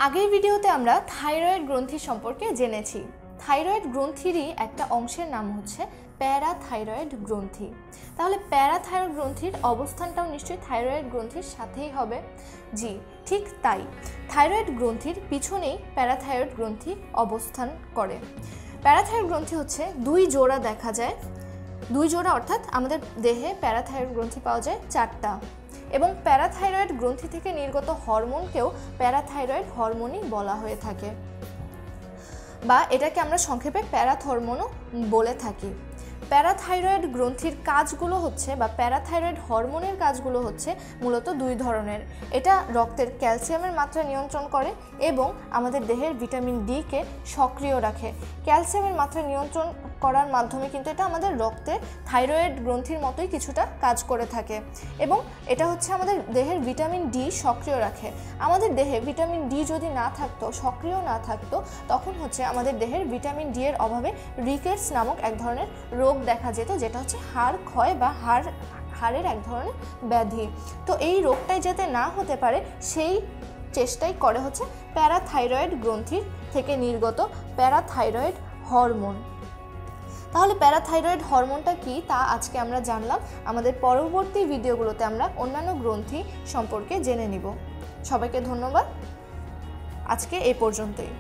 আগের ভিডিওতে আমরা থাইরয়েড গ্রন্থি সম্পর্কে জেনেছি। থাইরয়েড গ্রন্থিরই একটা অংশের নাম হচ্ছে প্যারাথাইরয়েড গ্রন্থি। তাহলে প্যারাথাইরয়েড গ্রন্থির অবস্থানটাও নিশ্চয়ই থাইরয়েড গ্রন্থির সাথেই হবে। জি, ঠিক তাই। থাইরয়েড গ্রন্থির পিছনেই প্যারাথাইরয়েড গ্রন্থি অবস্থান করে। প্যারাথাইরয়েড গ্রন্থি হচ্ছে দুই জোড়া দেখা যায়, দুই জোড়া অর্থাৎ আমাদের দেহে প্যারাথাইরয়েড গ্রন্থি পাওয়া যায় 4টা, এবং প্যারাথাইরয়েড গ্রন্থি থেকে নির্গত হরমোনকেও প্যারাথাইরয়েড হরমোনই বলা হয়ে থাকে, বা এটাকে আমরা সংক্ষেপে প্যারাথরমোনও বলে থাকি। প্যারাথাইরয়েড গ্রন্থির কাজগুলো হচ্ছে, বা প্যারাথাইরয়েড হরমোনের কাজগুলো হচ্ছে মূলত দুই ধরনের। এটা রক্তের ক্যালসিয়ামের মাত্রা নিয়ন্ত্রণ করে এবং আমাদের দেহের ভিটামিন ডি কে সক্রিয় রাখে। ক্যালসিয়ামের মাত্রা নিয়ন্ত্রণ করার মাধ্যমে কিন্তু এটা আমাদের রক্তে থাইরয়েড গ্রন্থির মতোই কিছুটা কাজ করে থাকে, এবং এটা হচ্ছে আমাদের দেহের ভিটামিন ডি সক্রিয় রাখে। আমাদের দেহে ভিটামিন ডি যদি না থাকতো, সক্রিয় না থাকতো, তখন হচ্ছে আমাদের দেহের ভিটামিন ডি এর অভাবে রিকেটস নামক এক ধরনের রোগ দেখা যেত, যেটা হচ্ছে হাড় ক্ষয় বা হাড়ের এক ধরনের ব্যাধি। তো এই রোগটাই যাতে না হতে পারে সেই চেষ্টাই করে হচ্ছে প্যারাথাইরয়েড গ্রন্থির থেকে নির্গত প্যারাথাইরয়েড হরমোন। তাহলে প্যারাথাইরয়েড হরমোনটা কি তা আজকে আমরা জানলাম। আমাদের পরবর্তী ভিডিওগুলোতে আমরা অন্যান্য গ্রন্থি সম্পর্কে জেনে নিব। সবাইকে ধন্যবাদ, আজকে এই পর্যন্তই।